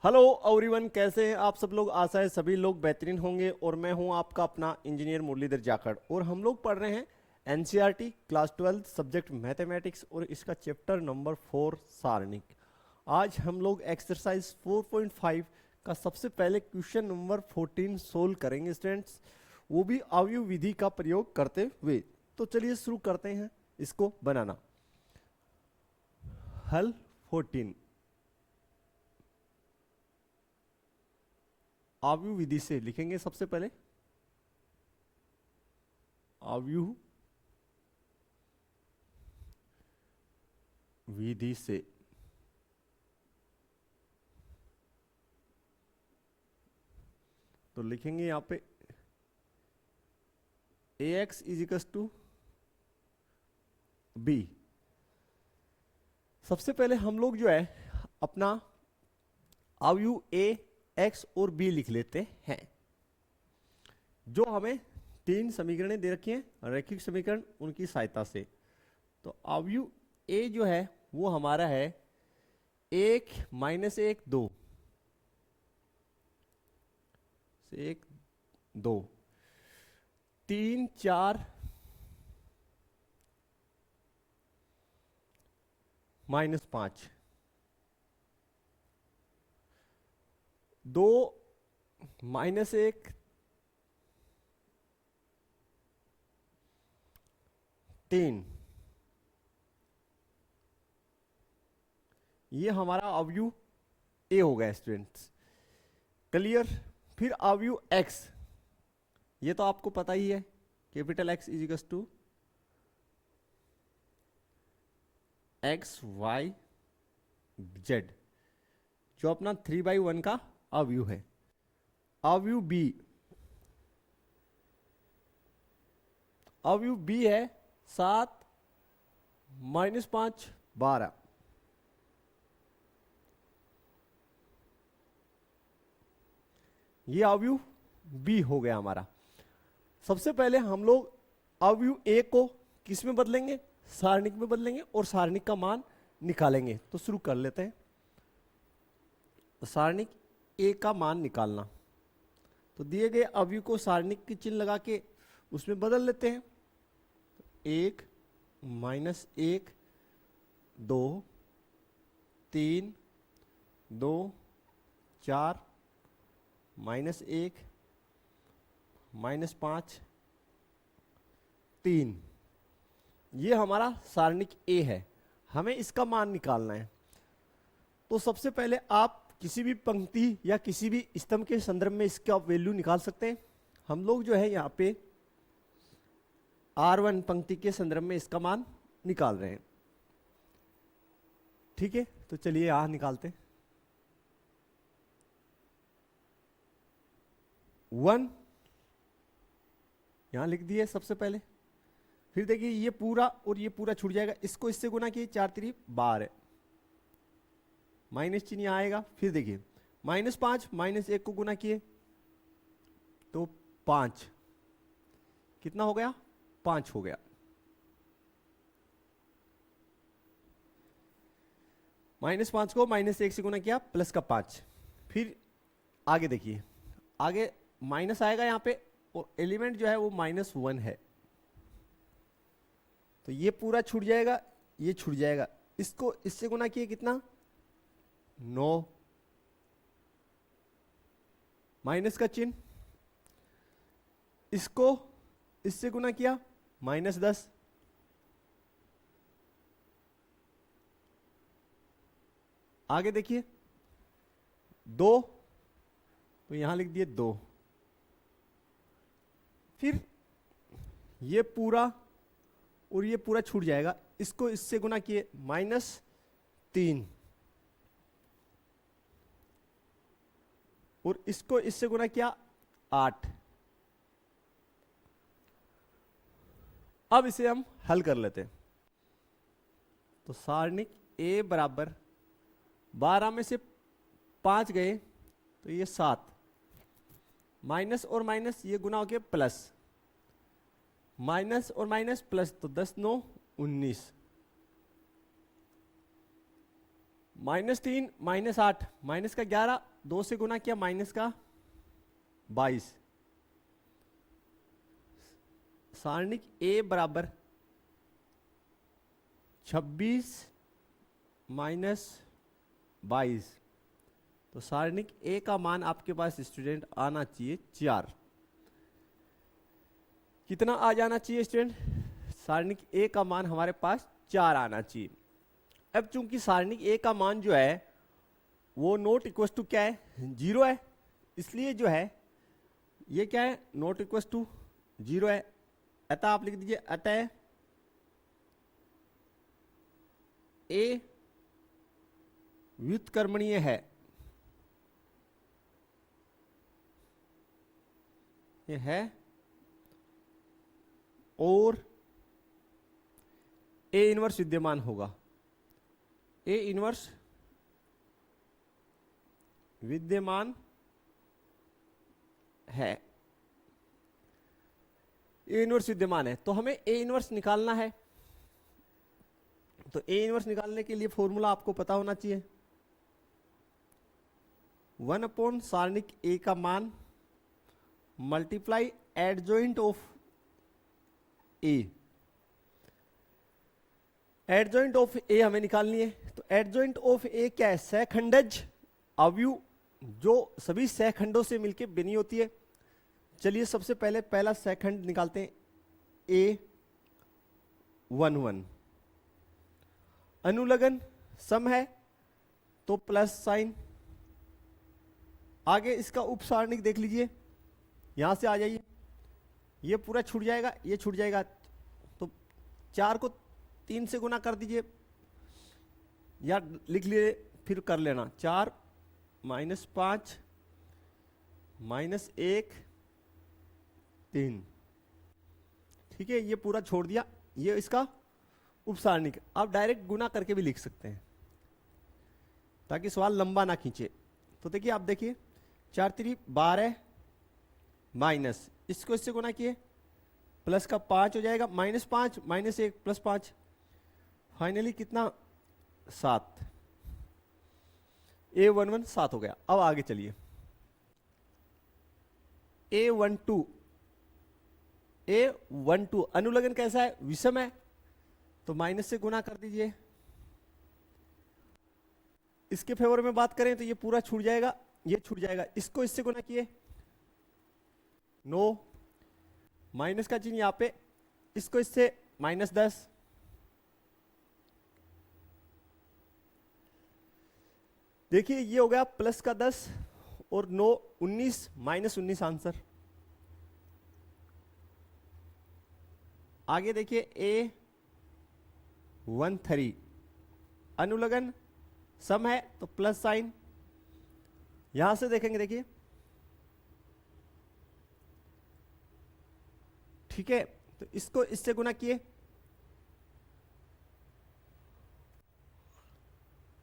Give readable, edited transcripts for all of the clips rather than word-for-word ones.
Hello everyone, कैसे हैं आप सब लोग। आशा है सभी लोग बेहतरीन होंगे और मैं हूं आपका अपना इंजीनियर मुरलीधर जाखड़ और हम लोग पढ़ रहे हैं एनसीईआरटी क्लास 12 सब्जेक्ट मैथमेटिक्स और इसका चैप्टर नंबर 4 सारणिक। आज हम लोग एक्सरसाइज 4.5 का सबसे पहले क्वेश्चन नंबर 14 सोल्व करेंगे स्टूडेंट्स, वो भी अवयव विधि का प्रयोग करते हुए। तो चलिए शुरू करते हैं इसको बनाना। हल 14 अवयव विधि से लिखेंगे। सबसे पहले अवयव विधि से तो लिखेंगे यहां पे ax is equal to b. सबसे पहले हम लोग जो है अपना अवयव a x और b लिख लेते हैं। जो हमें तीन समीकरणें दे रखी हैं रैखिक समीकरण, उनकी सहायता से। तो अवयव a जो है वो हमारा है 1 माइनस 1 2 से 1 2 3 4 माइनस 5 2 माइनस 1 3। ये हमारा अवयव ए हो गया स्टूडेंट्स, क्लियर। फिर अवयव एक्स, ये तो आपको पता ही है, capital x is equal to x y z, जो अपना 3/1 का अवयव है। अवयव बी, अवयव बी है 7 माइनस 5 12। ये अवयव बी हो गया हमारा। सबसे पहले हम लोग अवयव ए को किस में बदलेंगे, सारणिक में बदलेंगे और सारणिक का मान निकालेंगे। तो शुरू कर लेते हैं। तो सारणिक ए का मान निकालना, तो दिए गए अवयव को सारणिक की चिन्ह लगा के उसमें बदल लेते हैं। 1 माइनस 1 2 3 2 4 माइनस 1 माइनस 5 3। ये हमारा सारणिक ए है, हमें इसका मान निकालना है। तो सबसे पहले आप किसी भी पंक्ति या किसी भी स्तंभ के संदर्भ में इसका वैल्यू निकाल सकते हैं। हम लोग जो है यहाँ पे R1 पंक्ति के संदर्भ में इसका मान निकाल रहे हैं। ठीक है, तो चलिए यहां निकालते हैं। 1 यहां लिख दिए सबसे पहले। फिर देखिए ये पूरा और ये पूरा छूट जाएगा, इसको इससे गुना किए 4 3 12, माइनस चिन्ह यहां आएगा। फिर देखिए -5 -1 को गुना किए तो 5, कितना हो गया 5 हो गया। -5 को -1 से गुना किया प्लस का 5। फिर आगे देखिए, आगे माइनस आएगा यहां पे और एलिमेंट जो है वो -1 है, तो ये पूरा छूट जाएगा, ये छूट जाएगा। इसको इससे गुना किए कितना 9, माइनस का चिन्ह, इसको इससे गुना किया -10, आगे देखिए 2, तो यहां लिख दिए 2। फिर ये पूरा और ये पूरा छूट जाएगा, इसको इससे गुना किए -3 और इसको इससे गुना किया 8। अब इसे हम हल कर लेते हैं। तो सारणिक ए बराबर 12 में से 5 गए तो ये 7, माइनस और माइनस ये गुना हो गया प्लस, माइनस और माइनस प्लस, तो 10 9 19, -3 -8 माइनस का 11, 2 से गुना किया माइनस का 22। सारणिक ए बराबर 26 -22। तो सारणिक ए का मान आपके पास स्टूडेंट आना चाहिए 4। कितना आ जाना चाहिए स्टूडेंट? सारणिक ए का मान हमारे पास 4 आना चाहिए। अब चूंकि सारणिक ए का मान जो है वो नॉट इक्वल टू क्या है? 0 है, इसलिए जो है ये क्या है? नॉट इक्वल टू 0 है। अतः आप लिख दीजिए अतः ए व्युत्क्रमणीय है। ये है और ए इनवर्स विद्यमान होगा। ए इनवर्स विद्यमान है। ए इनवर्स विद्यमान है तो हमें ए इनवर्स निकालना है। तो ए इनवर्स निकालने के लिए फॉर्मूला आपको पता होना चाहिए। 1 सारणिक ए का मान multiply adjoint of A. Adjoint of A हमें निकालनी है। तो एडजॉइंट ऑफ ए क्या है? सहखंडज अवयु जो सभी सहखंडों से मिलकर बनी होती है। चलिए सबसे पहले पहला सहखंड निकालते हैं A11। अनुलग्न सम है तो प्लस साइन। आगे इसका उपसारणिक देख लीजिए, यहां से आ जाइए, ये पूरा छूट जाएगा, ये छूट जाएगा। तो 4 को 3 से गुना कर दीजिए या लिख लिए फिर कर लेना। 4 -5 -1 3। ठीक है, ये पूरा छोड़ दिया, ये इसका उपसारणिक। आप डायरेक्ट गुना करके भी लिख सकते हैं ताकि सवाल लंबा ना खींचे। तो देखिए, आप देखिए 4 3 12 माइनस, इसको इससे गुना किए प्लस का 5 हो जाएगा, -5 -1 +5, फाइनली कितना? 7। A11 7 हो गया। अब आगे चलिए A12 अनुलग्न कैसा है? विषम है, तो माइनस से गुना कर दीजिए। इसके फेवर में बात करें तो ये पूरा छूट जाएगा, ये छूट जाएगा। इसको इससे गुना किए 9, माइनस का चिन्ह यहां पे, इसको इससे -10। देखिए ये हो गया प्लस का 10 और 9 19 -19 आंसर। आगे देखिए A13 अनुलग्न सम है तो प्लस साइन। यहां से देखेंगे, देखिए ठीक है, तो इसको इससे गुना किए,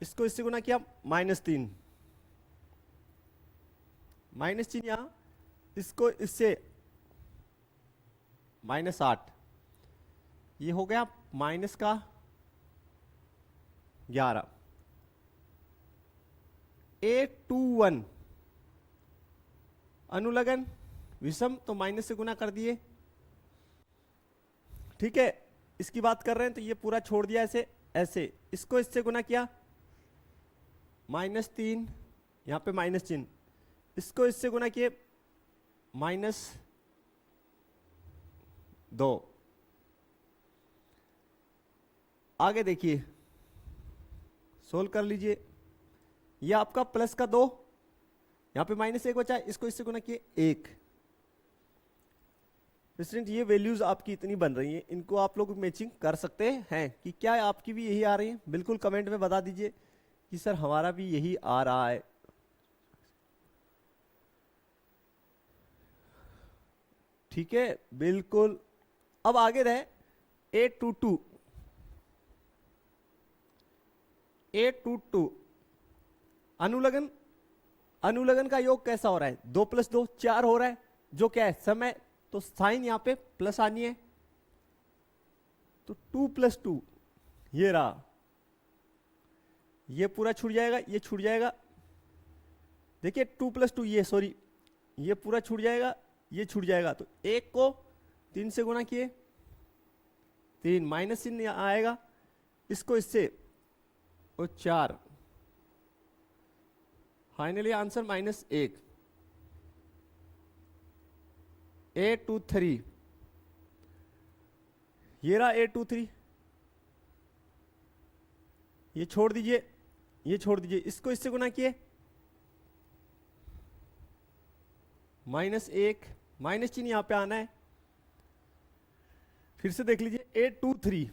इसको इससे गुना किया -3, माइनस चिन्ह यहां, इसको इससे -8, ये हो गया माइनस का 11। A21 अनुलग्न विषम, तो माइनस से गुना कर दिए। ठीक है, इसकी बात कर रहे हैं तो ये पूरा छोड़ दिया ऐसे ऐसे। इसको इससे गुना किया -3, यहां पे माइनस चिन्ह, इसको इससे गुना किए -2। आगे देखिए, सोल्व कर लीजिए। ये आपका प्लस का 2, यहां पे -1 बचा, इसको इससे गुना किए 1। स्टूडेंट ये वैल्यूज आपकी इतनी बन रही हैं, इनको आप लोग मैचिंग कर सकते हैं कि क्या आपकी भी यही आ रही है? बिल्कुल कमेंट में बता दीजिए कि सर हमारा भी यही आ रहा है। ठीक है, बिल्कुल। अब आगे रहे A22 अनुलग्न। अनुलग्न का योग कैसा हो रहा है? 2 + 2 4 हो रहा है, जो क्या है? समय, तो साइन यहां पे प्लस आनी है, तो 2 + 2 ये रहा। ये पूरा छूट जाएगा, ये छूट जाएगा। देखिए 2 + 2, ये सॉरी, ये पूरा छूट जाएगा, ये छूट जाएगा। तो 1 को 3 से गुना किए, 3 माइनस चिन्ह आएगा, इसको इससे और 4, फाइनली आंसर -1। A23, ये रहा A23। ये छोड़ दीजिए, ये छोड़ दीजिए, इसको इससे गुना किए, -1, माइनस चिन्ह यहां पे आना है। फिर से देख लीजिए A23,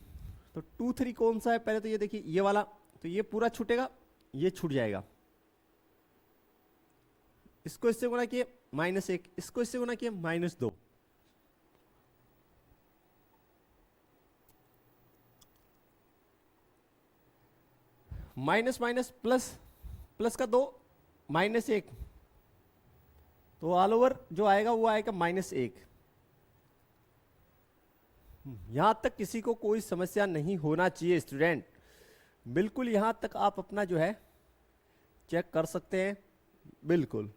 तो 23 कौन सा है, पहले तो ये देखिए, ये वाला, तो ये पूरा छूटेगा, ये छूट जाएगा। इसको इससे गुना किए -1, इसको इससे गुना किए -2। माइनस माइनस प्लस, प्लस का 2, -1, तो ऑल ओवर जो आएगा वो आएगा -1। यहां तक किसी को कोई समस्या नहीं होना चाहिए स्टूडेंट, बिल्कुल यहां तक आप अपना जो है चेक कर सकते हैं, बिल्कुल।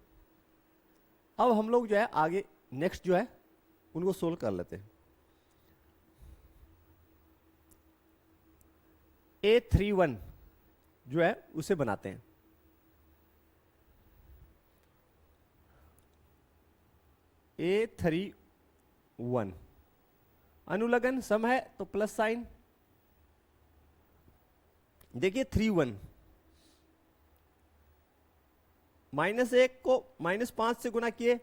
अब हम लोग जो है आगे नेक्स्ट जो है उनको सोल्व कर लेते हैं। A31 जो है उसे बनाते हैं। A31 अनुलग्न सम है तो प्लस साइन, देखिए 31 -1 को -5 से गुना किए,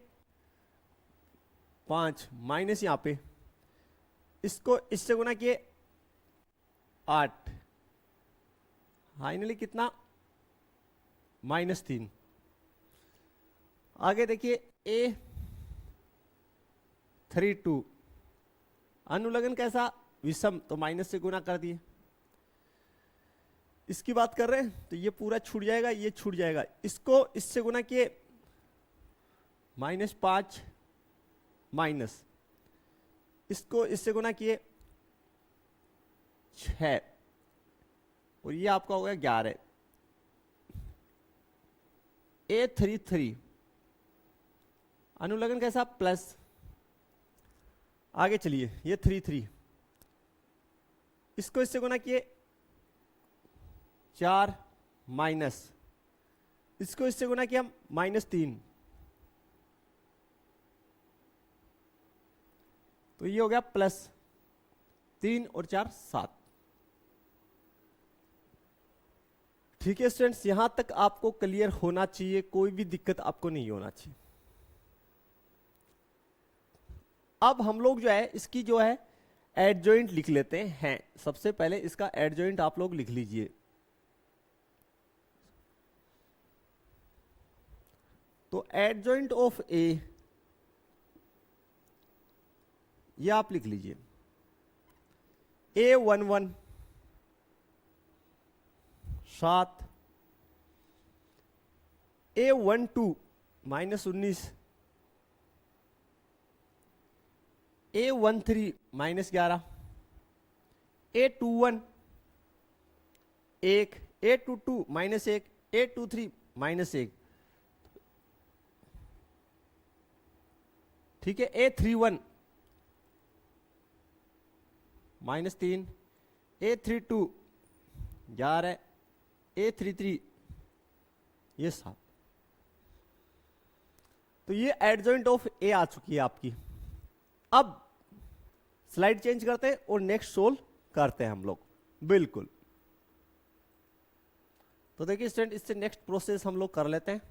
5 माइनस यहां पे, इसको इससे गुना किए 8, फाइनली कितना -3। आगे देखिए A32 अनुलग्न कैसा, विषम, तो माइनस से गुना कर दिए। इसकी बात कर रहे हैं तो ये पूरा छूट जाएगा, ये छूट जाएगा, इसको इससे गुना किए -5 माइनस, इसको इससे गुना किए 6, और ये आपका हो गया 11। A33 अनुलग्न कैसा, प्लस। आगे चलिए, ये 33, इसको इससे गुना किए 4 माइनस, इसको इससे गुना किया -3, तो ये हो गया +3 और 4 7। ठीक है स्टूडेंट्स, यहां तक आपको क्लियर होना चाहिए, कोई भी दिक्कत आपको नहीं होना चाहिए। अब हम लोग जो है इसकी जो है एडजॉइंट लिख लेते हैं। सबसे पहले इसका एडजॉइंट आप लोग लिख लीजिए। तो एडजॉइंट ऑफ ए, ये आप लिख लीजिए, A11 7, A12 -19, A13 -11, A21 1, A22 -1, A23 -1। ठीक है, A31 -3, A32 11, A33 ये 7। तो ये एडजॉइंट ऑफ ए आ चुकी है आपकी। अब स्लाइड चेंज करते हैं और नेक्स्ट सोल्व करते हैं हम लोग, बिल्कुल। तो देखिए स्टूडेंट, इससे नेक्स्ट प्रोसेस हम लोग कर लेते हैं।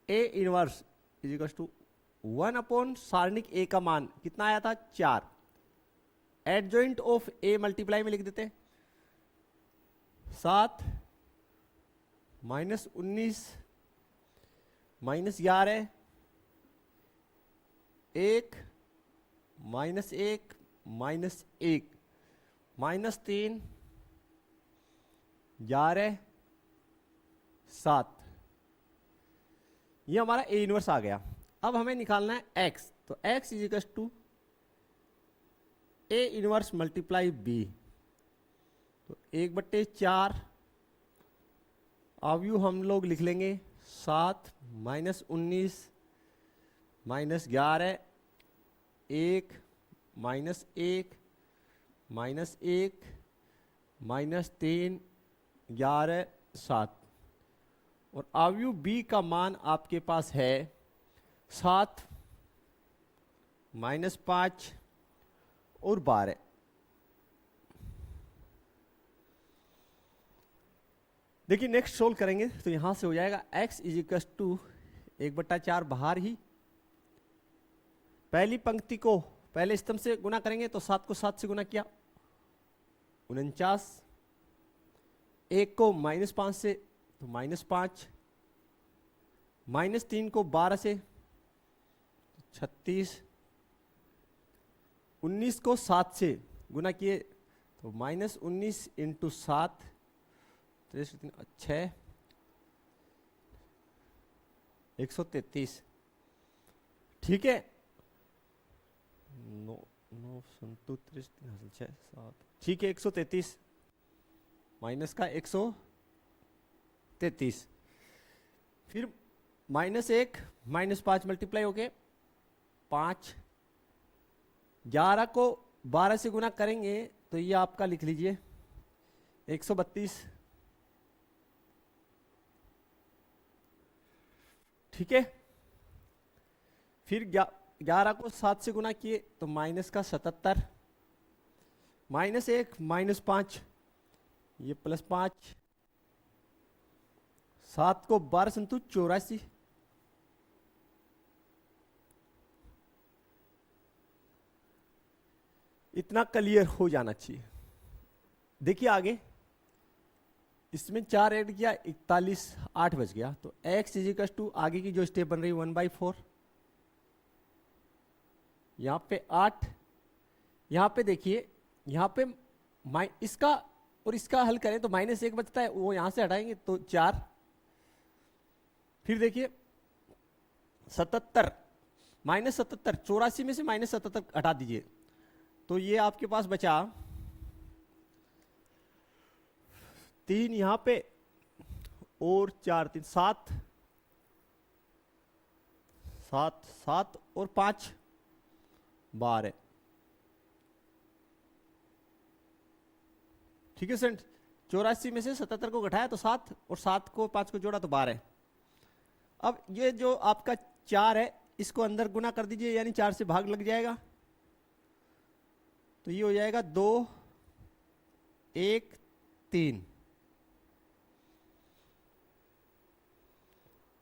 A इनवर्स = 1 सारणिक A का मान कितना आया था, 4। एडजॉइंट ऑफ A मल्टीप्लाई में लिख देते हैं, 7 -19 -11 1 -1 -1 -3 11 7। ये हमारा A इनवर्स आ गया। अब हमें निकालना है x, तो x = A इनवर्स × B। तो 1/4 अवयव हम लोग लिख लेंगे 7 -19 -11 1 -1 -1 -3 11 7 और अवयव बी का मान आपके पास है 7 -5 और 12। देखिए नेक्स्ट सोल्व करेंगे तो यहां से हो जाएगा x = 1/4 बाहर ही, पहली पंक्ति को पहले स्तंभ से गुना करेंगे तो 7 को 7 से गुना किया 49, 1 को -5 से तो -5, -3 को 12 से 36, 19 को 7 से गुना किए तो -19 × 7 6 133। ठीक है, 9 9 37 6 7 ठीक है 133 माइनस का 133, फिर -1 -5 मल्टीप्लाई हो गए 5, 11 को 12 से गुना करेंगे तो ये आपका लिख लीजिए 132। ठीक है, फिर 11 को 7 से गुना किए तो माइनस का 77, -1 -5 ये +5, 7 को 12 संतु 84। इतना क्लियर हो जाना चाहिए। देखिए आगे इसमें 4 ऐड किया 41, 8 बच गया तो x = आगे की जो स्टेप बन रही 1/4, यहां पे 8, यहां पे देखिए यहां पे इसका और इसका हल करें तो -1 बचता है, वो यहां से हटाएंगे तो 4, फिर देखिए 77 -77 84 में से -77 हटा दीजिए तो ये आपके पास बचा 3 यहां पे और 4 3 7 7 7 और 5 12। ठीक है स्टूडेंट, 84 में से 77 को घटाया तो 7 और 7 को 5 को जोड़ा तो 12। अब ये जो आपका 4 है इसको अंदर गुना कर दीजिए यानी 4 से भाग लग जाएगा तो ये हो जाएगा 2 1 3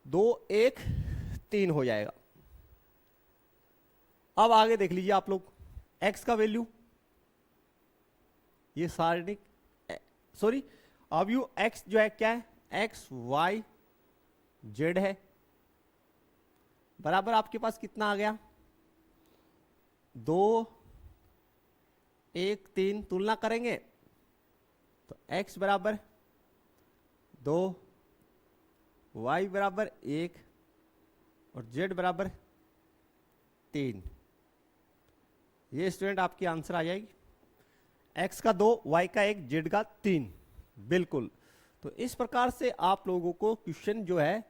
2 1 3 हो जाएगा। अब आगे देख लीजिए आप लोग x का वैल्यू, ये सारणिक सॉरी अवयव x जो है क्या है x y z है, बराबर आपके पास कितना आ गया 2 1 3, तुलना करेंगे तो x बराबर 2 y बराबर 1 और z बराबर 3। ये स्टूडेंट आपकी आंसर आ जाएगी, x का 2 y का 1 z का 3। बिल्कुल, तो इस प्रकार से आप लोगों को क्वेश्चन जो है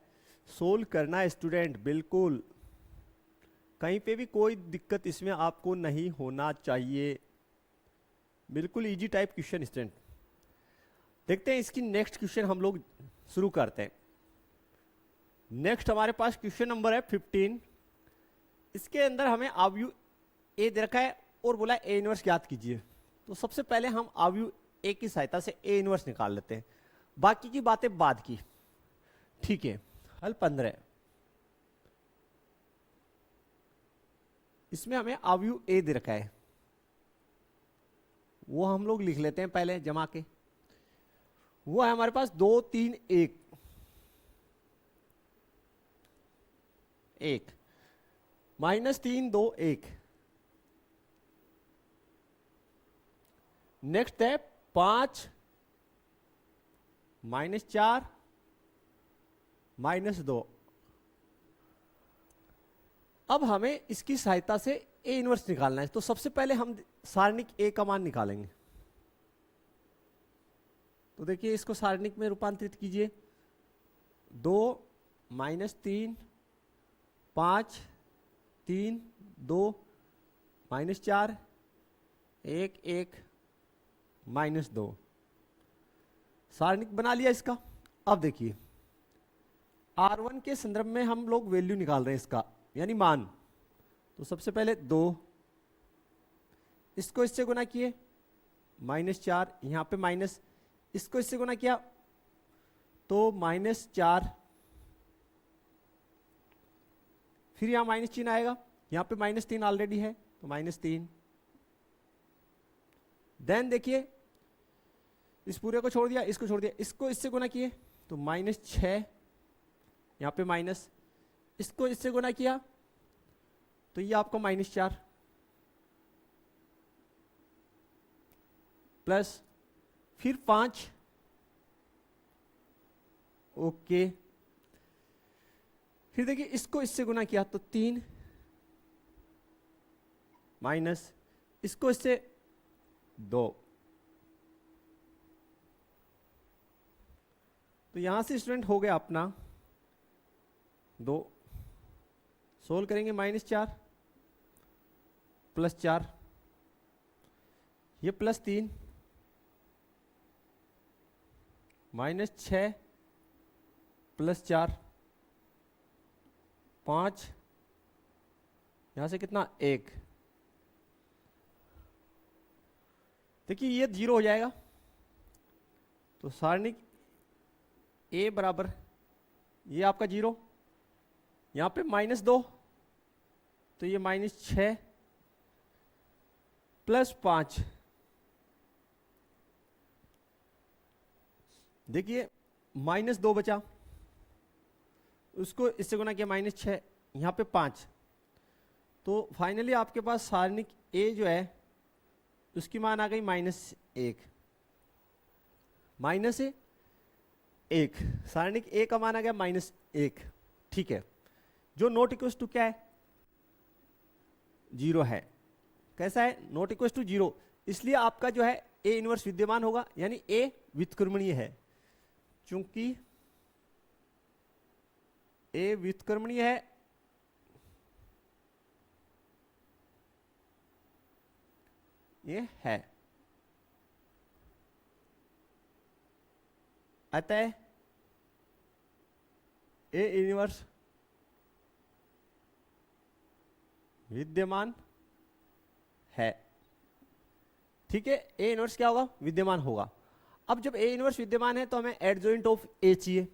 सोल्व करना है स्टूडेंट। बिल्कुल कहीं पे भी कोई दिक्कत इसमें आपको नहीं होना चाहिए, बिल्कुल इजी टाइप क्वेश्चन स्टूडेंट। देखते हैं इसकी नेक्स्ट क्वेश्चन हम लोग शुरू करते हैं। नेक्स्ट हमारे पास क्वेश्चन नंबर है 15। इसके अंदर हमें अवयव ए दे रखा है और बोला ए इनवर्स ज्ञात कीजिए। तो सबसे पहले हम अवयव ए की सहायता से ए इनवर्स निकाल लेते हैं, बाकी की बातें बाद की। ठीक है, हल 15, इसमें हमें अवयव ए दे रखा है, वो हम लोग लिख लेते हैं पहले जमा के। वो है हमारे पास 2 3 1 1 -3 2 1। नेक्स्ट है 5 -4 -2। अब हमें इसकी सहायता से ए इनवर्स निकालना है, तो सबसे पहले हम सारणिक ए का मान निकालेंगे। तो देखिए इसको सारणिक में रूपांतरित कीजिए। 2 -3 5 3 2 -4 1 1 -2 सारणिक बना लिया इसका। अब देखिए R1 के संदर्भ में हम लोग वैल्यू निकाल रहे हैं इसका, यानी मान। तो सबसे पहले 2, इसको इससे गुना किए -4, यहां पे माइनस, इसको इससे गुना किया तो -4, फिर यहां माइनस चिन्ह आएगा, यहां पे -3 ऑलरेडी है तो -3। देन देखिए इस पूरे को छोड़ दिया, इसको छोड़ दिया, इसको इससे गुना किए तो -6, यहां पे माइनस, इसको इससे गुना किया तो ये आपका -4 प्लस फिर 5, ओके, फिर देखिए इसको इससे गुना किया तो 3 माइनस, इसको इससे 2। तो यहां से स्टूडेंट हो गया अपना 2। सोल्व करेंगे -4 +4, ये +3 -6 +4 5, यहां से कितना 1। देखिए ये 0 हो जाएगा, तो सारणिक A बराबर ये आपका 0, यहां पे -2 तो ये -6 +5, देखिए -2 बचा, उसको इससे गुना किया -6, यहां पे 5, तो फाइनली आपके पास सारणिक A जो है उसकी मान आ गई -1, -1, सारणिक A का मान आ गया -1। ठीक है, जो नॉट इक्वल टू क्या है, 0 है। कैसा है, नॉट इक्वल टू 0, इसलिए आपका जो है A इनवर्स विद्यमान होगा, यानी A व्युत्क्रमणीय है। चूंकि A व्युत्क्रमणीय है ये है, अतः A इनवर्स विद्यमान है। ठीक है, A इनवर्स क्या होगा, विद्यमान होगा। अब जब A इनवर्स विद्यमान है तो हमें एडजॉइंट ऑफ A चाहिए।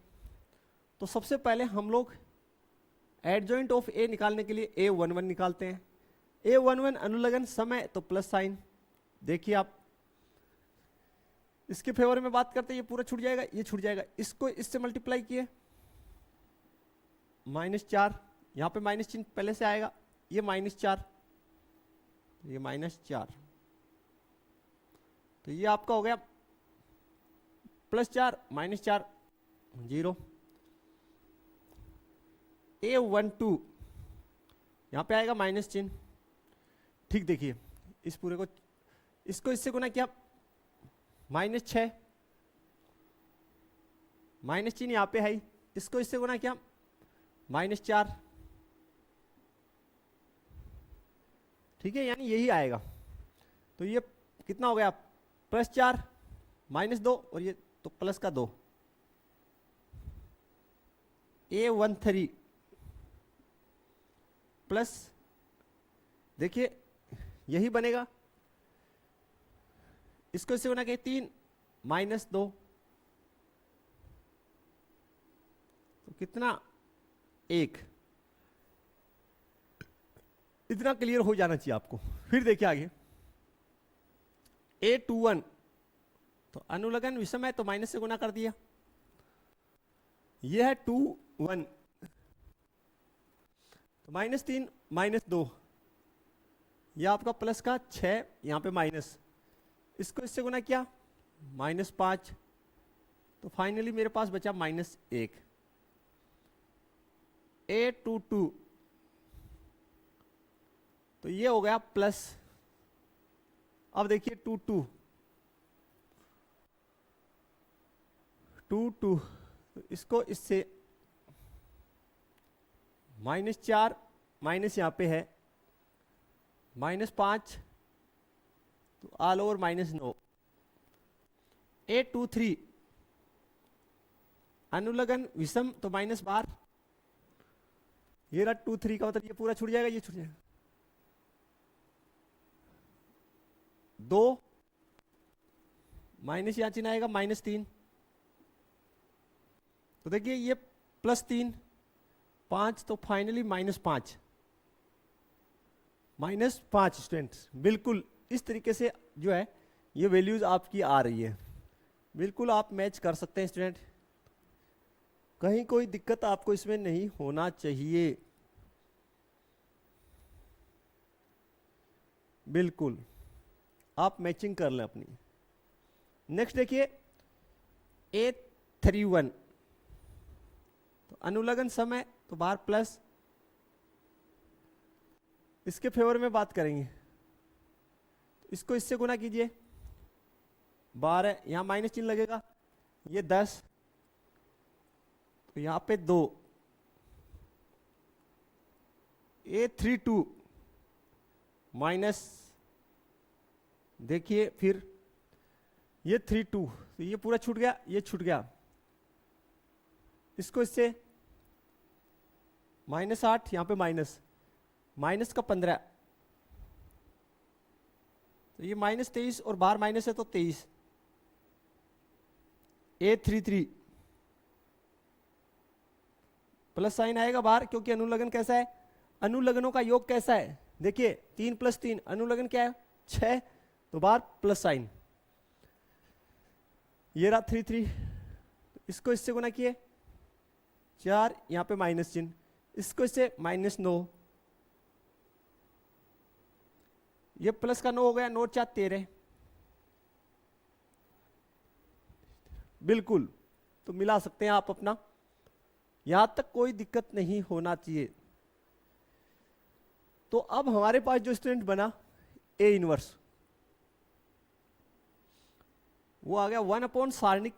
तो सबसे पहले हम लोग एडजॉइंट ऑफ A निकालने के लिए A11 निकालते हैं। A11 अनुलग्न समय तो प्लस साइन, देखिए आप इसके फेवर में बात करते हैं, ये पूरा छूट जाएगा, ये छूट जाएगा, इसको इससे मल्टीप्लाई किए -4, यहां पे माइनस चिन्ह पहले से आएगा, ये -4, ये -4, तो ये आपका हो गया +4 -4 0। A12 यहां पे आएगा माइनस चिन्ह। ठीक, देखिए इस पूरे को, इसको इससे गुना किया -6, माइनस चिन्ह यहां पे है, इसको इससे गुना किया -4। ठीक है, यानी यही आएगा। तो ये कितना हो गया, +4 -2 और ये तो प्लस का 2। A13 प्लस, देखिए यही बनेगा, इसको इससे गुना किया 3 -2 तो कितना 1। इतना क्लियर हो जाना चाहिए आपको। फिर देखिए आगे A21 तो अनुलग्न विषम है तो माइनस से गुना कर दिया, ये है 2 1 तो -3 -2, यह आपका प्लस का 6, यहां पे माइनस, इसको इससे गुना किया -5 तो फाइनली मेरे पास बचा -1। A22 तो ये हो गया प्लस। अब देखिए 22 2 2, तो इसको इससे -4 माइनस यहाँ पे है -5, तो ऑल ओवर -9। 8 2 3 अनुलग्न विषम तो -12, ये रहा 2 3 का मतलब ये पूरा छूट जाएगा, ये छूट जाएगा। 2 माइनस यहाँ चिन्ह आएगा -3, तो देखिए ये +3 5, तो फाइनली -5 -5 स्टूडेंट्स। बिल्कुल इस तरीके से जो है ये वैल्यूज आपकी आ रही है, बिल्कुल आप मैच कर सकते हैं स्टूडेंट, कहीं कोई दिक्कत आपको इसमें नहीं होना चाहिए। बिल्कुल आप मैचिंग कर लें अपनी। नेक्स्ट देखिए A31, तो अनुलग्न सम है तो बाहर प्लस, इसके फेवर में बात करेंगे, तो इसको इससे गुना कीजिए, 12 यहां माइनस चिन्ह लगेगा, ये 10, तो यहां पे 2, A32 माइनस, देखिए फिर ये 32, तो ये पूरा छूट गया, ये छूट गया, इसको इससे -8 यहां पे माइनस का 15, तो ये -23 और बाहर माइनस है तो 23। A33 प्लस साइन आएगा बाहर, क्योंकि अनुलग्न कैसा है, अनुलग्नों का योग कैसा है, देखिए 3 + 3 अनुलग्न क्या है 6, तो बाहर प्लस साइन, ये रहा 33, इसको इससे गुना किए 4, यहां पे माइनस चिन्ह, इसको इससे -9, ये प्लस का 9 हो गया, 9 4 13, बिल्कुल तो मिला सकते हैं आप अपना, यहां तक कोई दिक्कत नहीं होना चाहिए। तो अब हमारे पास जो स्टूडेंट बना A इनवर्स, वो आ गया 1 सारणिक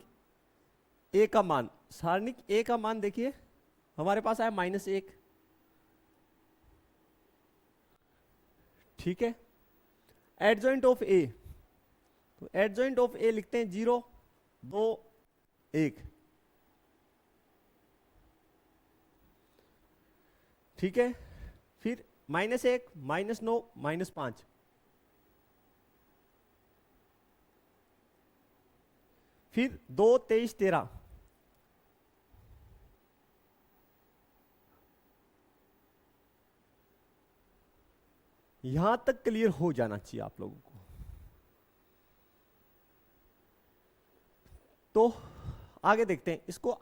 A का मान, सारणिक A का मान देखिए हमारे पास आया -1, ठीक है। एडजॉइंट ऑफ A, तो एडजॉइंट ऑफ A लिखते हैं 0 2 1, ठीक है। फिर -1 -9 -5, फिर 2 23 13, यहां तक क्लियर हो जाना चाहिए आप लोगों को। तो आगे देखते हैं, इसको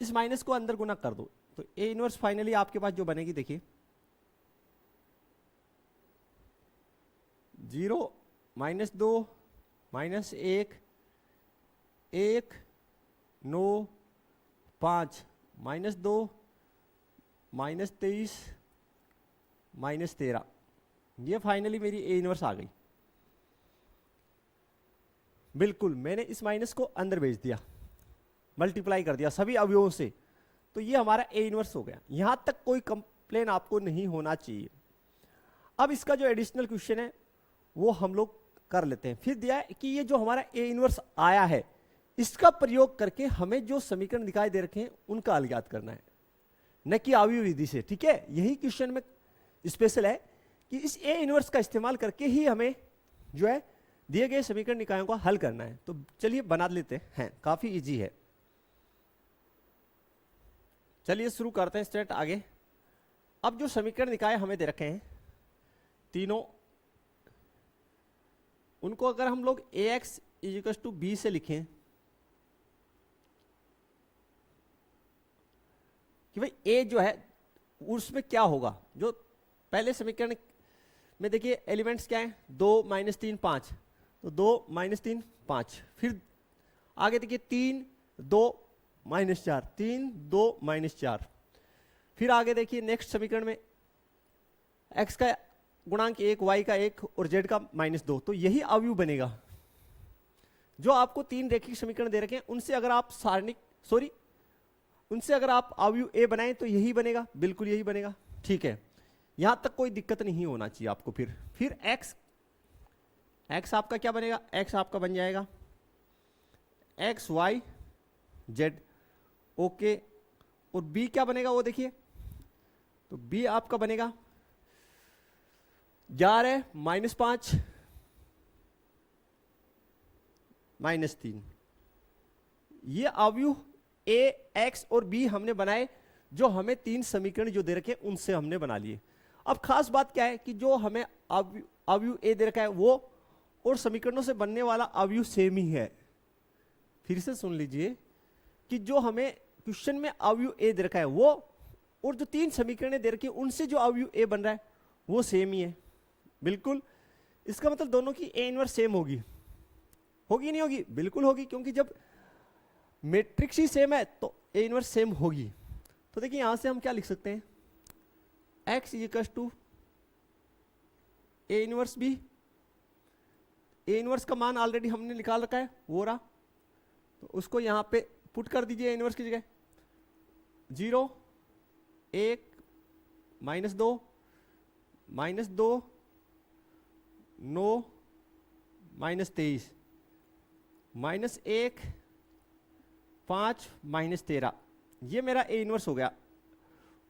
इस माइनस को अंदर गुना कर दो, तो A इनवर्स फाइनली आपके पास जो बनेगी देखिए 0 -2 -1 1 9 5 -2 -23 -13, ये फाइनली मेरी A इनवर्स आ गई। बिल्कुल मैंने इस माइनस को अंदर भेज दिया, मल्टीप्लाई कर दिया सभी अवयवों से, तो ये हमारा A इनवर्स हो गया। यहां तक कोई कंप्लेन आपको नहीं होना चाहिए। अब इसका जो एडिशनल क्वेश्चन है वो हम लोग कर लेते हैं। फिर दिया है कि ये जो हमारा A इनवर्स आया है, इसका प्रयोग करके हमें जो समीकरण दिखाई दे रखे हैं उनका हल ज्ञात करना है, न कि अवयव विधि से, ठीक है। यही क्वेश्चन में स्पेशल है कि इस A इनवर्स का इस्तेमाल करके ही हमें जो है दिए गए समीकरण निकायों का हल करना है। तो चलिए बना लेते हैं, काफी इजी है। चलिए शुरू करते हैं स्टेट आगे। अब जो समीकरण निकाय हमें दे रखे हैं तीनों, उनको अगर हम लोग Ax = b से लिखें कि भाई A जो है उसमें क्या होगा, जो पहले समीकरण में देखिए एलिमेंट्स क्या हैं 2 -3 5, तो 2 -3 5, फिर आगे देखिए 3 2 -4 3 2 -4, फिर आगे देखिए नेक्स्ट समीकरण में x का गुणांक 1 y का 1 और z का -2, तो यही अवयव बनेगा। जो आपको 3 रेखिक समीकरण दे रखे हैं उनसे अगर आप उनसे अगर आप अवयव ए बनाएं तो यही बनेगा, बिल्कुल यही बनेगा। ठीक है, यहां तक कोई दिक्कत नहीं होना चाहिए आपको। फिर एक्स आपका क्या बनेगा? एक्स आपका बन जाएगा एक्स वाई जेड, ओके। और बी क्या बनेगा वो देखिए, तो बी आपका बनेगा 11 -5 -3। ये अवयव ए, एक्स और बी हमने बनाए, जो हमें 3 समीकरण जो दे रखे उनसे हमने बना लिए। अब खास बात क्या है कि जो हमें अवयव ए दे रखा है वो और समीकरणों से बनने वाला अवयव सेम ही है। फिर से सुन लीजिए कि जो हमें क्वेश्चन में अवयव ए दे रखा है वो और जो 3 समीकरण दे रखी है उनसे जो अवयव ए बन रहा है वो सेम ही है, बिल्कुल। इसका मतलब दोनों की ए इनवर्स सेम होगी नहीं होगी? बिल्कुल होगी, क्योंकि जब मैट्रिक्स ही सेम है तो ए इनवर्स सेम होगी। तो देखिए यहां से हम क्या लिख सकते हैं, x equal to A inverse B. A inverse का मान ऑलरेडी हमने निकाल रखा है, वो रहा, तो उसको यहां पे पुट कर दीजिए इनवर्स की जगह। 0 1 -2 -2 9 -23 -1 5 -13, ये मेरा ए इनवर्स हो गया।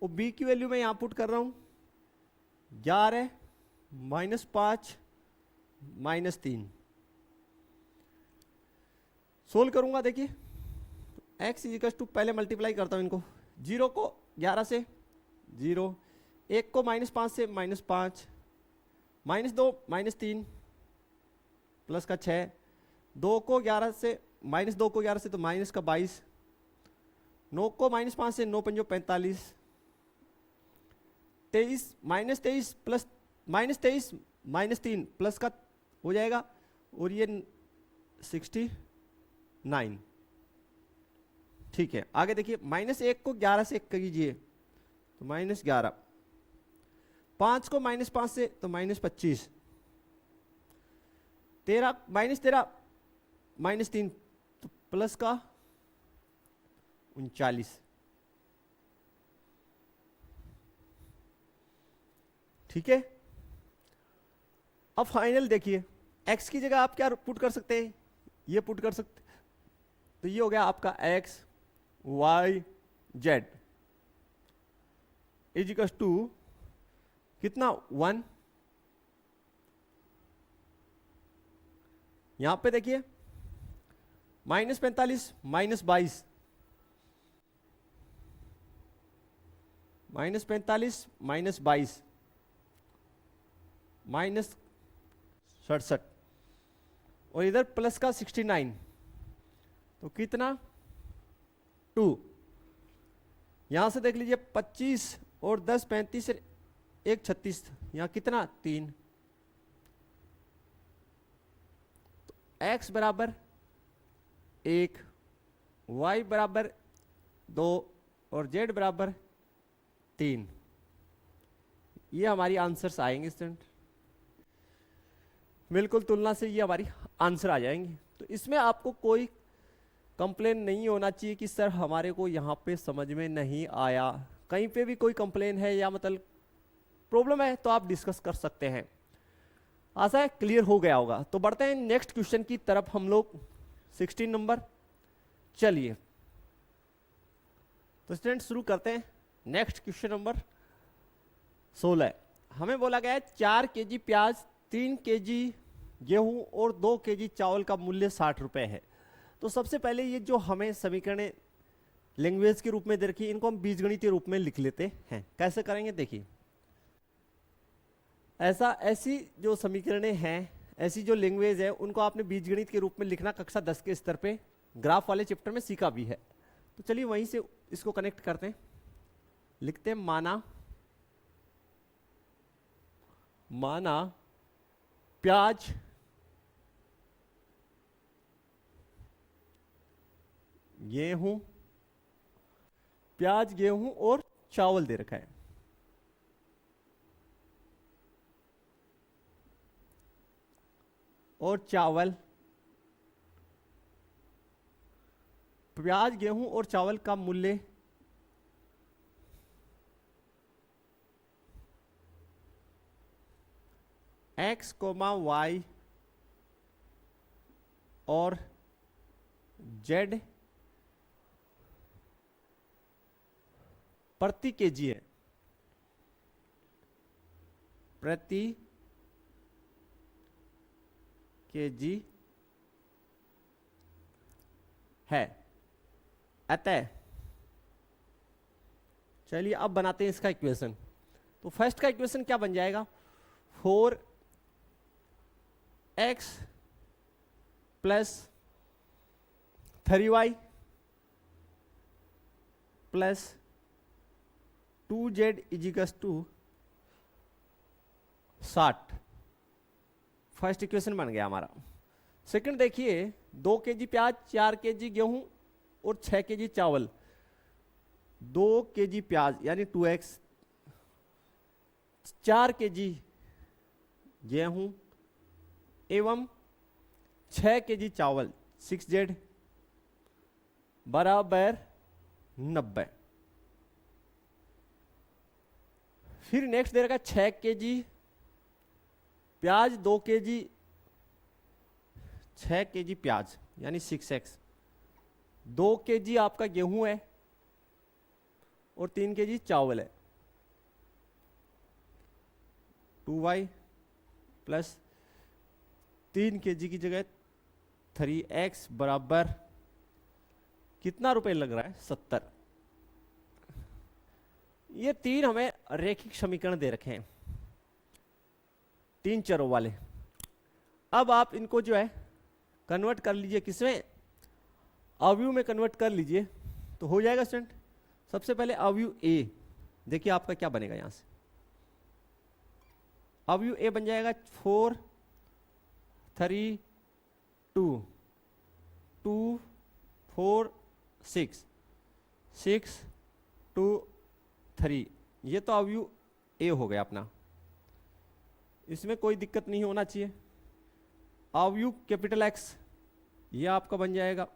और बी की वैल्यू मैं यहां पुट कर रहा हूं 11 -5 -3। सोल्व करूंगा, देखिए x इक्वल टू, पहले मल्टीप्लाई करता हूं इनको, 0 को 11 से 0, 1 को -5 से -5, -2 -3 प्लस का 6, 2 को 11 से -2 को 11 से तो माइनस का 22, 9 को -5 से 9 पंजो 45, 23 -23 प्लस -23 -3 प्लस का हो जाएगा, और ये 69। ठीक है, आगे देखिए, -1 को 11 से कीजिए तो -11, 5 को -5 से तो -25, 13 -3 तो प्लस का 39। ठीक है, अब फाइनल देखिए, x की जगह आप क्या पुट कर सकते हैं, ये पुट कर सकते, तो ये हो गया आपका x y z equals to कितना 1। यहां पे देखिए -45 -22, -45 -22 -67, और इधर प्लस का 69, तो कितना 2। यहां से देख लीजिए 25 और 10 35 से 1 36, यहां कितना 3। तो x बराबर 1, y बराबर 2 और z बराबर 3। ये हमारी आंसर्स आएंगे स्टूडेंट, बिल्कुल तुलना से ये हमारी आंसर आ जाएंगे। तो इसमें आपको कोई कंप्लेन नहीं होना चाहिए कि सर हमारे को यहाँ पे समझ में नहीं आया। कहीं पे भी कोई कंप्लेन है या मतलब प्रॉब्लम है तो आप डिस्कस कर सकते हैं। आशा है क्लियर हो गया होगा। तो बढ़ते हैं नेक्स्ट क्वेश्चन की तरफ हम लोग, 16 नंबर। चलिए तो स्टूडेंट शुरू करते हैं। Next question number 16। हमें बोला गया है 4 केजी प्याज, 3 केजी गेहूं और 2 केजी चावल का मूल्य 60 रुपए है। तो सबसे पहले ये जो हमें समीकरण लैंग्वेज के रूप में दे रखी है, इनको हम बीजगणितीय रूप में लिख लेते हैं। कैसे करेंगे देखिए, ऐसी जो समीकरणें हैं, ऐसी जो लैंग्वेज है, उनको आपने बीजगणित के रूप में लिखना कक्षा 10 के स्तर पे ग्राफ वाले चैप्टर में सीखा भी है। तो चलिए वहीं से इसको कनेक्ट करते हैं। लिखते हैं माना प्याज, गेहूं, प्याज गेहूं और चावल दे रखा है। और चावल प्याज, गेहूं और चावल का मूल्य x, y और z प्रति केजी है, प्रति केजी है। अतः चलिए अब बनाते हैं इसका इक्वेशन। तो फर्स्ट का इक्वेशन क्या बन जाएगा, 4x plus 3y plus 2z equals to 60। First equation बन गया हमारा। सेकंड देखिए, 2 केजी प्याज, 4 केजी गेहूं और 6 केजी चावल। 2 केजी प्याज यानी 2x, 4 केजी गेहूं एवं 6 केजी चावल 6z बराबर 90। फिर नेक्स्ट दे रखा 6 केजी प्याज, 2 केजी 6 केजी प्याज यानी 6x, 2 केजी आपका गेहूं है और 3 केजी चावल है। 2y प्लस 3 केजी की जगह 3x बराबर कितना रुपए लग रहा है, 70। ये 3 हमें रैखिक समीकरण दे रखे हैं, 3 चरों वाले। अब आप इनको जो है कन्वर्ट कर लीजिए, किसमें, अवयव में कन्वर्ट कर लीजिए तो हो जाएगा स्टूडेंट। सबसे पहले अवयव ए, देखिए आपका क्या बनेगा, यहां से अवयव ए बन जाएगा 4 3 2 2 4 6 6 2 3। ये तो अवयव ए हो गया अपना, इसमें कोई दिक्कत नहीं होना चाहिए। अवयव कैपिटल एक्स, ये आपका बन जाएगा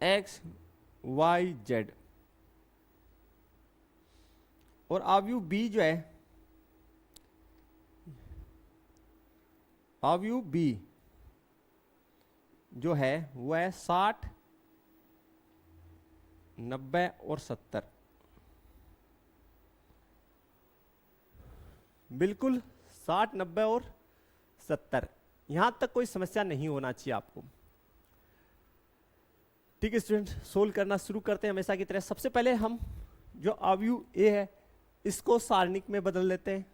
एक्स वाई जेड। और अवयव बी जो है, अवयव बी जो है वो है 60 90 और 70। बिल्कुल 60 90 और 70, यहां तक कोई समस्या नहीं होना चाहिए आपको। ठीक है स्टूडेंट, सोल्व करना शुरू करते हैं हमेशा की तरह। सबसे पहले हम जो अवयव ए है इसको सारणिक में बदल लेते हैं।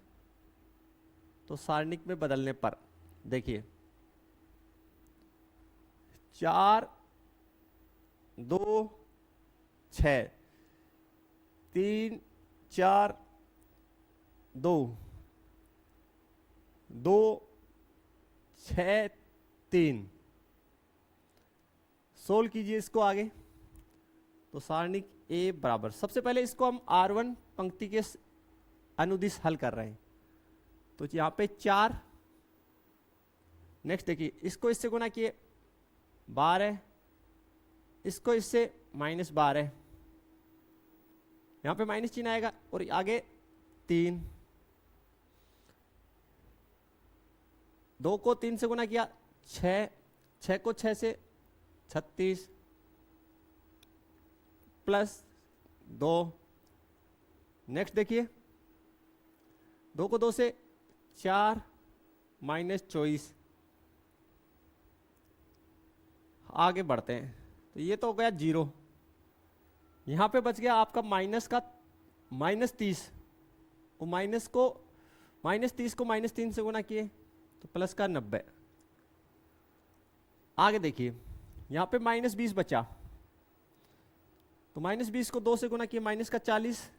तो सारणिक में बदलने पर देखिए 4 2 6 3 4 2 2 6 3। सोल्व कीजिए इसको आगे। तो सारणिक ए बराबर, सबसे पहले इसको हम R1 पंक्ति के अनुदिश हल कर रहे हैं। तो यहां पे 4, नेक्स्ट देखिए इसको इससे गुना किए 12, इसको इससे -12, यहां पे माइनस चिन्ह आएगा और आगे 3, 2 को 3 से गुना किया 6, 6 को 6 से 36 प्लस 2। नेक्स्ट देखिए 2 को 2 से 4 -24। आगे बढ़ते हैं तो ये तो हो गया 0। यहां पे बच गया आपका माइनस का -30, और -30 को -3 से गुना किए तो प्लस का 90। आगे देखिए यहां पे -20 बचा, तो -20 को 2 से गुना किए माइनस का 40,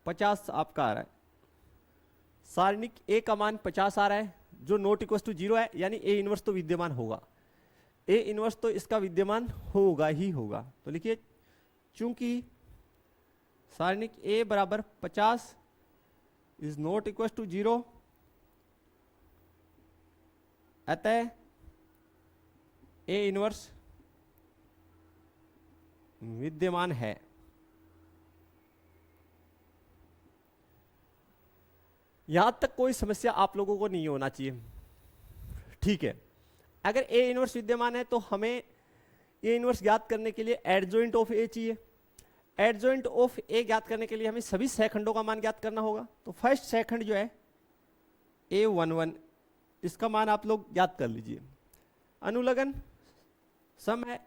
50 आपका आ रहा है। सारणिक ए का मान 50 आ रहा है, जो नॉट इक्वल टू 0 है, यानी ए इनवर्स तो विद्यमान होगा। ए इनवर्स तो इसका विद्यमान होगा ही होगा। तो लिखिए चूंकि सारणिक ए बराबर 50 इज नॉट इक्वल टू 0, अतः ए इनवर्स विद्यमान है। यहां तक कोई समस्या आप लोगों को नहीं होना चाहिए, ठीक है। अगर ए इनवर्स विद्यमान है तो हमें ए इनवर्स ज्ञात करने के लिए एडजॉइंट ऑफ ए चाहिए। एडजॉइंट ऑफ ए ज्ञात करने के लिए हमें सभी सेखंडों का मान ज्ञात करना होगा। तो फर्स्ट सेखंड जो है A11, इसका मान आप लोग ज्ञात कर लीजिए। अनुलग्न सम है,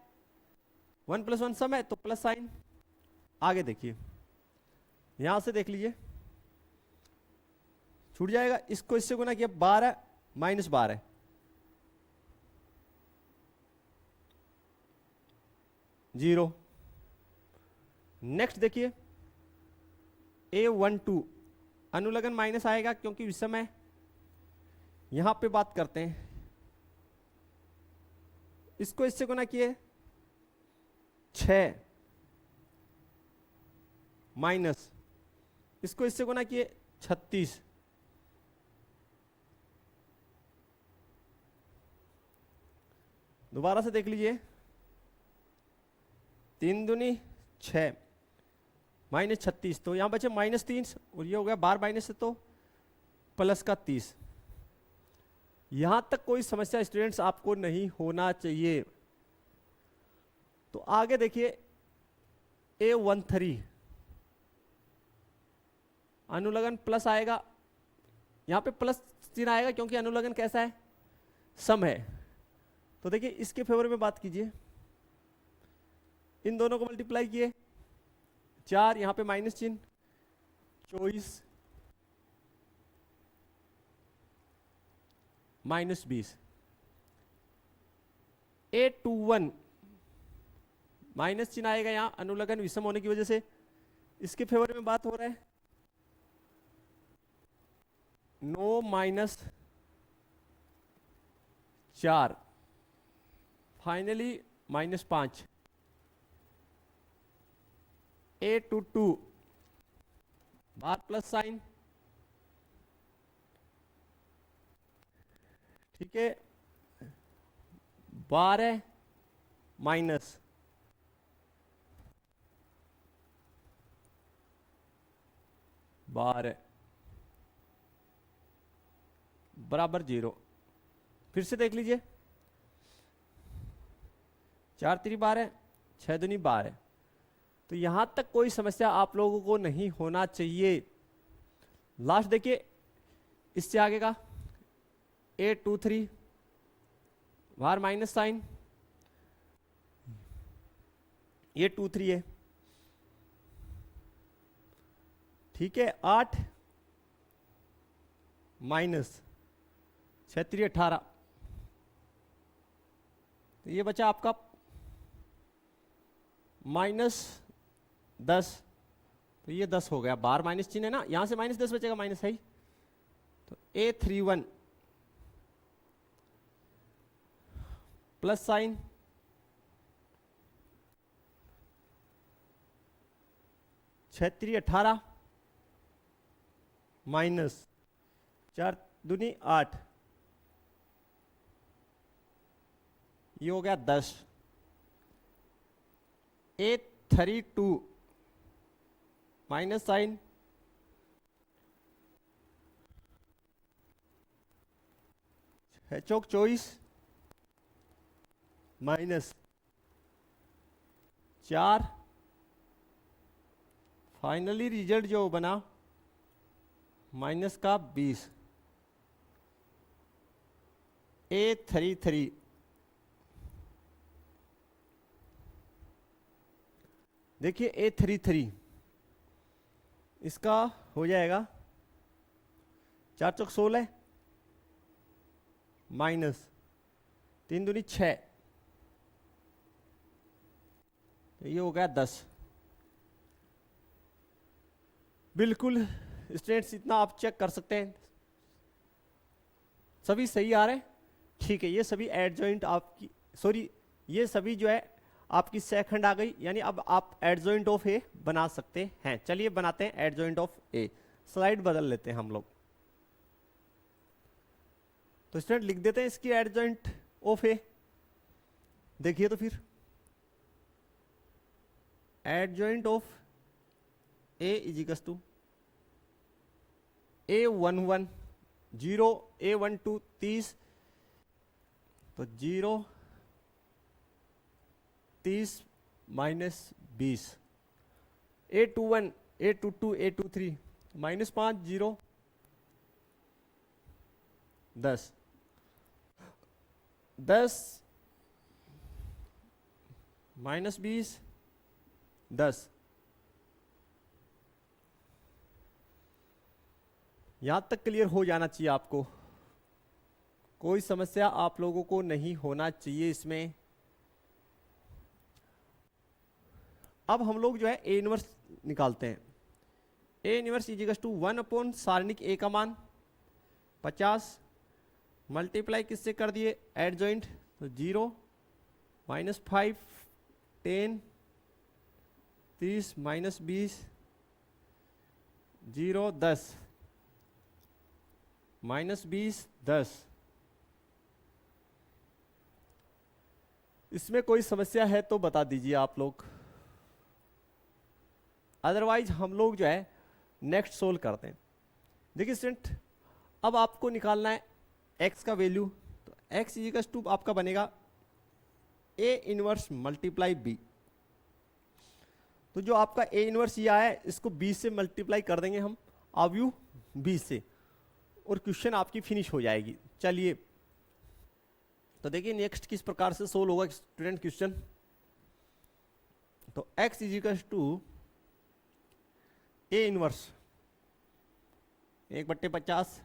1 + 1 सम है तो प्लस साइन। आगे देखिए, यहां से देख लीजिए छूट जाएगा, इसको इससे गुना किया 12 - 12, जीरो। नेक्स्ट देखिए A12, अनुलग्न माइनस आएगा क्योंकि विषम है। यहां पे बात करते हैं, इसको इससे गुना किए 6 माइनस, इसको इससे गुना किए 36, दोबारा से देख लीजिए, 3 दूनी 6 -36, तो यहां बचे -3 और ये हो गया 12 माइनस से तो प्लस का 30। यहां तक कोई समस्या स्टूडेंट्स आपको नहीं होना चाहिए। तो आगे देखिए A13, अनुलग्न प्लस आएगा, यहां पे प्लस चिन्ह आएगा क्योंकि अनुलग्न कैसा है, सम है। तो देखिए इसके फेवर में बात कीजिए, इन दोनों को मल्टीप्लाई किए 4, यहां पे माइनस चिन्ह, 24 -20। A21 माइनस चिन्ह आएगा यहां अनुलग्न विषम होने की वजह से, इसके फेवर में बात हो रहा है 9 - 4, फाइनली -5। A22 बार प्लस साइन, ठीक है, 12 माइनस, बराबर 0। फिर से देख लीजिए, 4 3 12, 6 दूनी 12। तो यहां तक कोई समस्या आप लोगों को नहीं होना चाहिए। लास्ट देखिए, इससे आगे का A23 बाहर माइनस साइन, ये 23 है, ठीक है, 8 माइनस 6 3 18, तो ये बचा आपका -10, तो ये 10 हो गया, बार माइनस चिन्ह है ना, यहां से -10 बचेगा, माइनस है ही। तो A31 प्लस साइन, 6 3 18 माइनस 4 दूनी 8, ये हो गया 10। A32 माइनस साइन, 6 चौक 24 माइनस 4, फाइनली रिजल्ट जो बना माइनस का 20। A33 देखिए, A33 इसका हो जाएगा 4 चौक 16 माइनस 3 दूनी 6, तो ये हो गया 10। बिल्कुल स्टूडेंट्स, इतना आप चेक कर सकते हैं, सभी सही आ रहे हैं, ठीक है। ये सभी एडजॉइंट आपकी, सॉरी, ये सभी जो है आपकी सेकंड आ गई, यानी अब आप एडजॉइंट ऑफ ए बना सकते हैं। चलिए बनाते हैं एडजॉइंट ऑफ ए। स्लाइड बदल लेते हैं हम लोग, तो स्टूडेंट लिख देते हैं इसकी एडजॉइंट ऑफ ए। देखिए तो फिर adjoint of A is equals to A11 0, A12 30, तो 0 30 minus 20, A21 A22 A23 -5 0 10 10 minus 20 10। यहां तक क्लियर हो जाना चाहिए आपको, कोई समस्या आप लोगों को नहीं होना चाहिए इसमें। अब हम लोग जो है ए इनवर्स निकालते हैं। A inverse equals to 1 सारणिक A का मान 50 मल्टीप्लाई किससे कर दिए एडजॉइंट, तो 0 -5 10 30 -20 0 10 -20 10। इसमें कोई समस्या है तो बता दीजिए आप लोग, अदरवाइज हम लोग जो है नेक्स्ट सोल्व करते हैं। देखिए स्टूडेंट, अब आपको निकालना है x का वैल्यू, तो x इजिकल्स टू आपका बनेगा a इनवर्स मल्टीप्लाई b। तो जो आपका a इनवर्स ये आया है इसको b से मल्टीप्लाई कर देंगे हम अवयव b से, और क्वेश्चन आपकी फिनिश हो जाएगी। चलिए तो देखिए नेक्स्ट किस प्रकार से सोल्व होगा स्टूडेंट क्वेश्चन। तो x equals to a inverse 1/50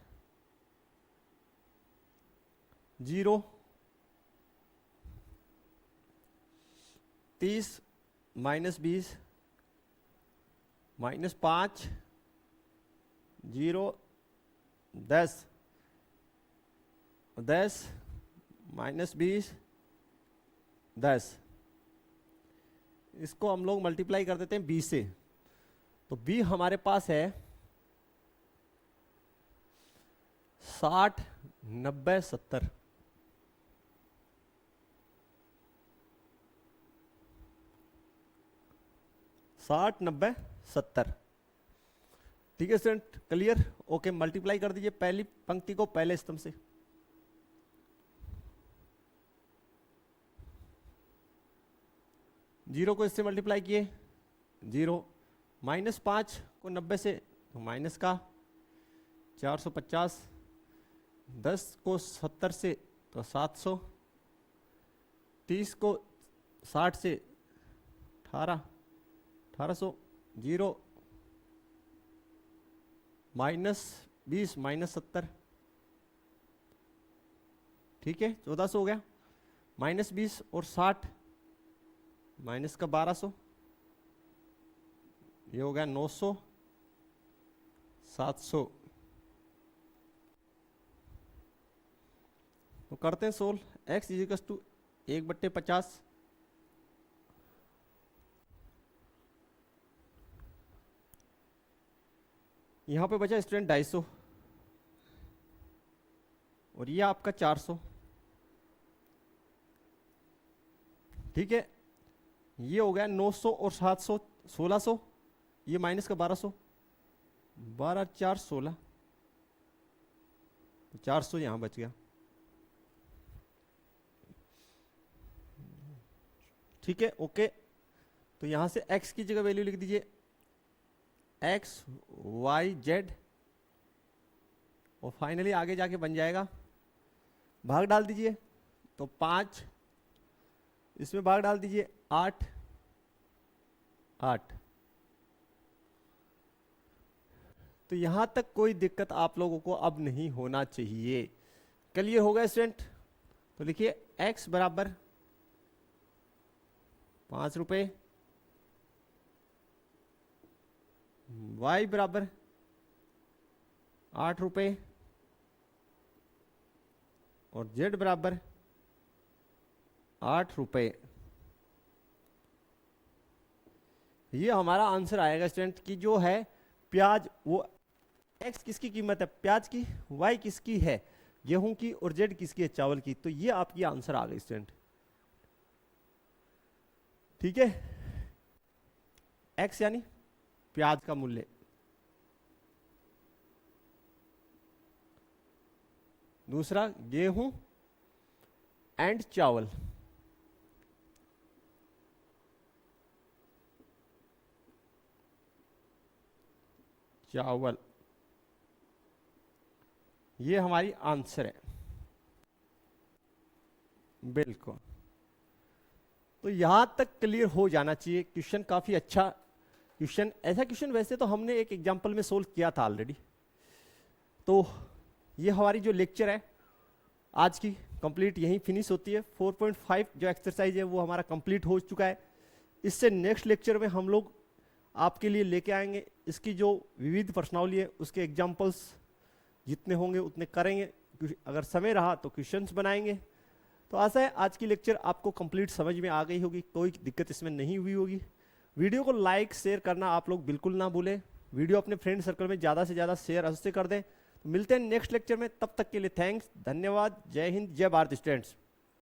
0 30 -20 -5 0 10 10 -20 10। इसको हम लोग मल्टीप्लाई कर देते हैं b से, तो b हमारे पास है 60 90 70। साठ 90 70। ठीक है स्टूडेंट, क्लियर? ओके, मल्टीप्लाई कर दीजिए पहली पंक्ति को पहले स्तंभ से। जीरो को इससे मल्टीप्लाई किए 0, -5 को 90 से तो माइनस का 450, 10 को 70 से तो 700, 30 को 60 से 1800, 0 -20 -70। ठीक है, 1400 हो गया, -20 और 60 माइनस का 1200, ये हो गया 900 700। तो करते हैं सोल्व। x इजिकल्स टू 1/50 यहां पे बचा स्टूडेंट 250 और ये आपका 400। ठीक है, ये हो गया 900 और 700 1600, ये माइनस का 1200, 12 4 16, 400 यहां बच गया। ठीक है, ओके। तो यहां से x की जगह वैल्यू लिख दीजिए x y z, और फाइनली आगे जाके बन जाएगा, भाग डाल दीजिए तो 5, इसमें भाग डाल दीजिए 8 8। तो यहां तक कोई दिक्कत आप लोगों को अब नहीं होना चाहिए। क्लियर हो गया स्टूडेंट? तो लिखिए x बराबर 5 रुपए, y बराबर 8 रुपए, और z बराबर 8 रुपए। ये हमारा आंसर आएगा स्टूडेंट कि जो है प्याज, वो x किसकी कीमत है प्याज की, y किसकी है गेहूं की, और z किसकी है चावल की। तो ये आपकी आंसर आ गई स्टूडेंट। ठीक है, एक्स यानी प्याज का मूल्य, दूसरा गेहूं एंड चावल, चावल, ये हमारी आंसर है। बिल्कुल, तो यहां तक क्लियर हो जाना चाहिए। क्वेश्चन काफी अच्छा क्वेश्चन, ऐसा क्वेश्चन वैसे तो हमने एक एग्जांपल में सोल्व किया था ऑलरेडी। तो ये हमारी जो लेक्चर है आज की कंप्लीट यहीं फिनिश होती है। 4.5 जो एक्सरसाइज है वो हमारा कंप्लीट हो चुका है। इससे नेक्स्ट लेक्चर में हम लोग आपके लिए लेके आएंगे इसकी जो विविध प्रश्नावली है उसके एग्जाम्पल्स जितने होंगे उतने करेंगे, अगर समय रहा तो क्वेश्चंस बनाएंगे। तो आशा है आज की लेक्चर आपको कंप्लीट समझ में आ गई होगी, कोई दिक्कत इसमें नहीं हुई होगी। वीडियो को लाइक शेयर करना आप लोग बिल्कुल ना भूलें, वीडियो अपने फ्रेंड सर्कल में ज़्यादा से ज़्यादा शेयर अवश्य कर दें। तो मिलते हैं नेक्स्ट लेक्चर में, तब तक के लिए थैंक्स, धन्यवाद, जय हिंद, जय भारत स्टूडेंट्स।